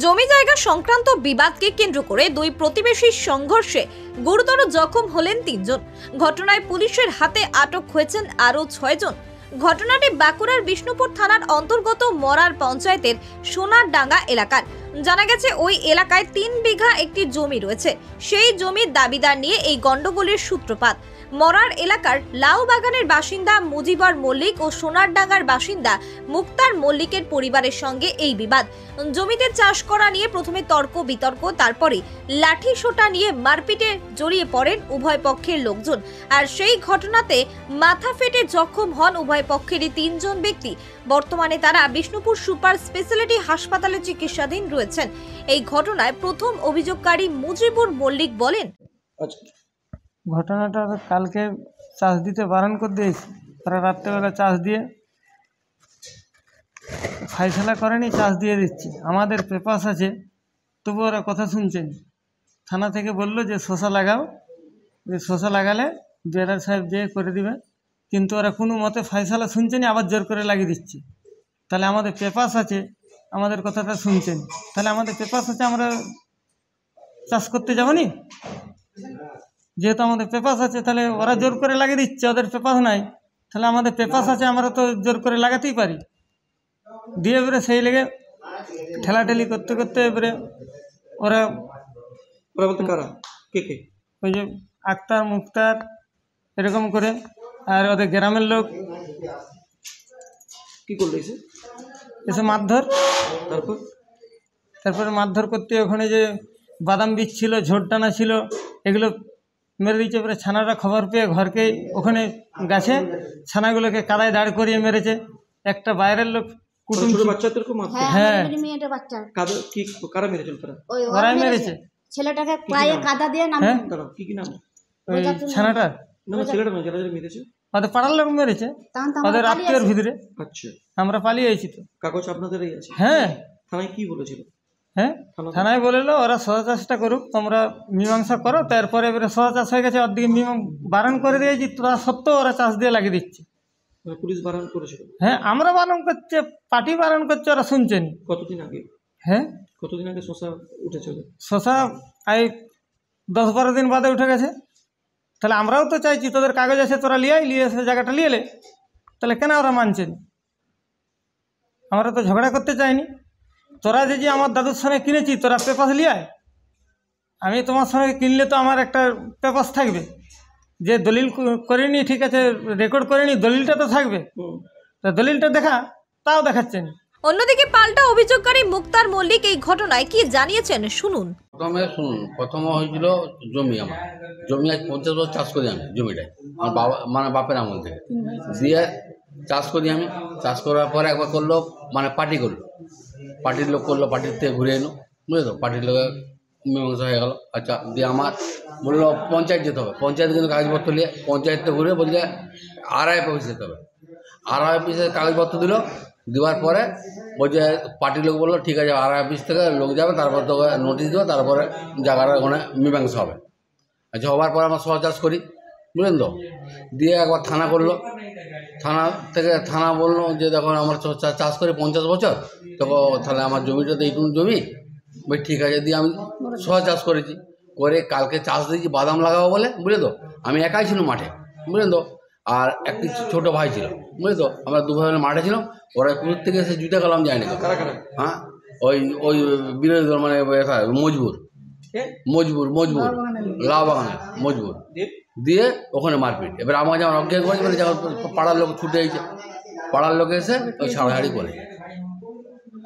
জমি জায়গা সংক্রান্ত বিবাদকে কেন্দ্র করে দুই প্রতিবেশীর সংঘর্ষে গুরুতর জখম হলেন 3 জন। ঘটনায় পুলিশের হাতে আটক হয়েছেন আরও 6 জন। ঘটনাটি বাঁকুড়ার বিষ্ণুপুর থানার অন্তর্গত মরার পঞ্চায়েতের সোনারডাঙ্গা এলাকার। জানা গেছে ওই এলাকায় 3 বিঘা একটি জমি রয়েছে। সেই জমির দাবিদার নিয়ে এই গন্ডগোলের সূত্রপাত। মরার এলাকার লাউ বাগানের বাসিন্দা মুজিবর মল্লিক ও সোনারডাঙ্গার বাসিন্দা মুক্তার মল্লিকের পরিবারের সঙ্গে এই বিবাদ। জমিতে চাষ করা নিয়ে প্রথমে তর্ক বিতর্ক, তারপরে লাঠি সোটা নিয়ে মারপিটে জড়িয়ে পড়েন উভয় পক্ষের লোকজন। আর সেই ঘটনাতে মাথা ফেটে জখম হন উভয় পক্ষেরই 3 জন ব্যক্তি। বর্তমানে তারা বিষ্ণুপুর সুপার স্পেশালিটি হাসপাতালে চিকিৎসাধীন রয়েছেন। এই ঘটনায় প্রথম অভিযোগকারী মুজিবুর মল্লিক বলেন, ঘটনাটা কালকে চাষ দিতে বারণ করে দিয়েছি। তারা রাত্রেবেলা চাষ দিয়ে ফাইসলা করেনি, চাষ দিয়ে দিচ্ছি। আমাদের পেপাস আছে, তবু ওরা কথা শুনছেন। থানা থেকে বললো যে শশা লাগাও, যে শশা লাগালে জেলার সাহেব যেয়ে করে দিবে, কিন্তু ওরা কোনো মতে ফাইসলা শুনছেনি, আবার জোর করে লাগিয়ে দিচ্ছে। তাহলে আমাদের পেপাস আছে, আমাদের কথাটা শুনছেন, তাহলে আমাদের পেপাস আছে, আমরা চাষ করতে যাবো নি? যেহেতু আমাদের পেপাস আছে, তাহলে ওরা জোর করে লাগিয়ে দিচ্ছে, ওদের পেপাস নাই। তাহলে আমাদের পেপাস আছে, আমরা তো জোর করে লাগাতেই পারি। দিয়ে এবারে সেই লেগে ঠেলাঠেলি করতে করতে এবারে ওরা বলতে কারা কে কে ওই যে আক্তার মুক্তার এরকম করে, আর ওদের গ্রামের লোক কি করলো এসে মারধর। তারপরে মারধর করতে ওখানে যে বাদাম বীজ ছিল, ঝোড় টানা ছিল, এগুলো মেরে দিচ্ছে। এবারে ছানারা খবর পেয়ে ঘরকে ওখানে গাছে ছানাগুলোকে কাদায় দাঁড় করিয়ে মেরেছে। একটা বাইরের লোক কুটুম, হ্যাঁ কারা মেরেছে? ওরাই মেরেছে ছেলেটাকে পায়ে কাদা দিয়ে নাম। কি নাম ওই ছানাটার? ছেলেটা নয়, যারা মেরেছে ওদের পাড়ার লোক মেরেছে, ওদের আত্মীয়র ভিতরে। আচ্ছা, আমরা পালিয়ে আইছি তো। কাগজ আপনাদেরই আছে? হ্যাঁ। থানায় কি বলেছিল? হ্যাঁ, থানায় বললো ওরা সোজা চাষটা করুক, তোমরা মীমাংসা করো। তারপরে এবারে সোজা চাষ হয়ে গেছে, ওদিকে বারণ করে দিয়েছি, তোরা সত্ত্বেও ওরা চাষ দিয়ে লাগিয়ে দিচ্ছে। পুলিশ বারণ করেছিল? হ্যাঁ, আমরা বারণ করছে, পার্টি বারণ করছে, ওরা শুনছেন। কতদিন আগে? হ্যাঁ, কতদিন আগে শশা উঠেছে? শশা এই 10-12 দিন বাদে উঠে গেছে। তাহলে আমরাও তো চাইছি তোদের কাগজ আছে, তোরা নিয়ে এসে জায়গাটা নিয়ে এলে। তাহলে কেন ওরা মানছেন? আমরা তো ঝগড়া করতে চাইনি। তোরা যে আমার দাদুর সঙ্গে কিনেছি, তোরা পেপাস লিয়ে, আমি তোমার সঙ্গে কিনলে তো আমার একটা পেপাস থাকবে, যে দলিল করিনি, ঠিক আছে, রেকর্ড করিনি, দলিলটা তো থাকবে। তো দলিলটা দেখা, তাও দেখাচ্ছেন। অন্যদিকে পাল্টা অভিযোগকারী মুক্তার মল্লিক এই ঘটনায় কি জানিয়েছেন শুনুন। প্রথমে হয়েছিল জমি, আমার জমি আজ 50 বছর চাষ করি আমি। জমিটাই আমার বাবা, মানে বাপের আমল থেকে দিয়ে চাষ করি আমি। চাষ করার পরে একবার করলো, মানে পার্টি করলো, পার্টির লোক করলো, পার্টির থেকে ঘুরে এলো, বুঝলে তো। পার্টির লোকের মীমাংসা হয়ে গেল। আচ্ছা, দিয়ে আমার বললো পঞ্চায়েত যেতে হবে। পঞ্চায়েত কিন্তু কাগজপত্র নিয়ে পঞ্চায়েতটা ঘুরে বলছে RI অফিসে যেতে হবে। RI অফিসে কাগজপত্র দিল, দেওয়ার পরে বলছে পার্টির লোক বললো ঠিক আছে, RI অফিস থেকে লোক যাবে, তারপর তোকে নোটিশ দেবে, তারপরে জায়গাটা ওখানে মীমাংসা হবে। আচ্ছা, হওয়ার পরে আমরা সহচাষ করি, বুঝলেন তো। দিয়ে একবার থানা করলো, থানা বললো যে দেখো আমার চাষ করে 50 বছর, তো তাহলে আমার জমিটা তো এইটুকু জমি। বই ঠিক আছে, দিয়ে আমি সহচাষ করেছি। করে কালকে চাষ দিয়েছি বাদাম লাগাবো বলে, বুঝলে তো। আমি একাই ছিল মাঠে, বুঝলেন তো, আর একটি ছোটো ভাই ছিল, বুঝলি তো। আমরা 2 ভাই মাঠে ছিলাম। ওরা কুকুর থেকে এসে জুতে গেলাম, যায়নি। হ্যাঁ, ওই বিরোধী দল, মানে মজবুর লাউ বাগানে মজবুর দিয়ে ওখানে মারপিট। এবার আমার যেমন অজ্ঞান করেছে, মানে যখন পাড়ার লোক ছুটে এসেছে, পাড়ার লোক এসে ওই ছাড়াছাড়ি করে।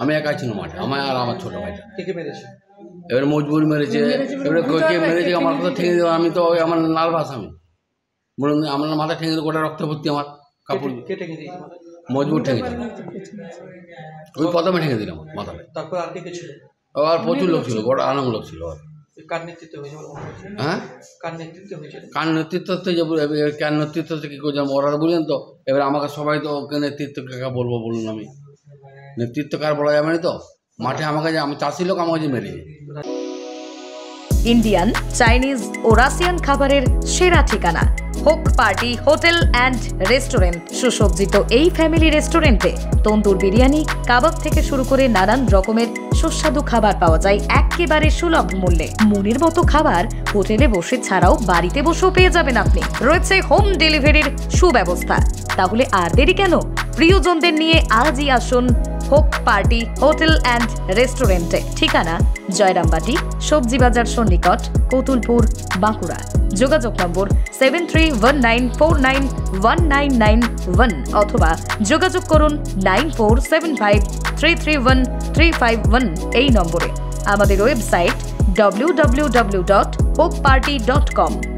আমি একাই ছিল মাঠে, আমার আর আমার ছোটো ভাইটা। এবার মজবুর মেরেছে, এবারে কে মেরেছে আমার কথা ঠেঙে দিল। আমি তো আমার নার্ভাস, আমি বলুন আমার মাথা ঠেঙে দিল, গোটা রক্ত ভর্তি আমার কাপড়। মজবুর ঠেঙেছে, ওই প্রথমে ঠেঙে দিলাম মাথায়। তারপর আর কে ছিল? আর প্রচুর লোক ছিল, গোটা আনাম লোক ছিল। কার নেতৃত্ব হয়েছিল? হ্যাঁ, কার নেতৃত্ব হয়েছিল? কার নেতৃত্ব কার নেতৃত্ব থেকে কী করছিলাম ওরা তো বুঝলেন তো। এবার আমাকে সবাই তো ওকে নেতৃত্ব কাকে বলবো বলুন? আমি নেতৃত্ব কার বলা যাবে না তো। মাঠে আমাকে যে আমি চাষি লোক, আমাকে যে মেরেছে। ইন্ডিয়ান, চাইনিজ ও রাশিয়ান খাবারের সেরা ঠিকানা হোক পার্টি হোটেল অ্যান্ড রেস্টুরেন্ট। সুসজ্জিত এই ফ্যামিলি রেস্টুরেন্টে তন্দুর বিরিয়ানি, কাবাব থেকে শুরু করে নানান রকমের সুস্বাদু খাবার পাওয়া যায় একেবারে সুলভ মূল্যে। মনের মতো খাবার হোটেলে বসে ছাড়াও বাড়িতে বসেও পেয়ে যাবেন আপনি। রয়েছে হোম ডেলিভারির সুব্যবস্থা। তাহলে আর দেরি কেন? প্রিয়জনদের নিয়ে আজই আসুন হোপ পার্টি হোটেল অ্যান্ড রেস্টুরেন্টে। ঠিকানা জয়রামবাটি, সবজি বাজার সন্নিকট, কতুলপুর, বাঁকুড়া। যোগাযোগ নম্বর 7319491991 অথবা যোগাযোগ করুন 9475331351 এই নম্বরে। আমাদের ওয়েবসাইট www.hopeparty.com।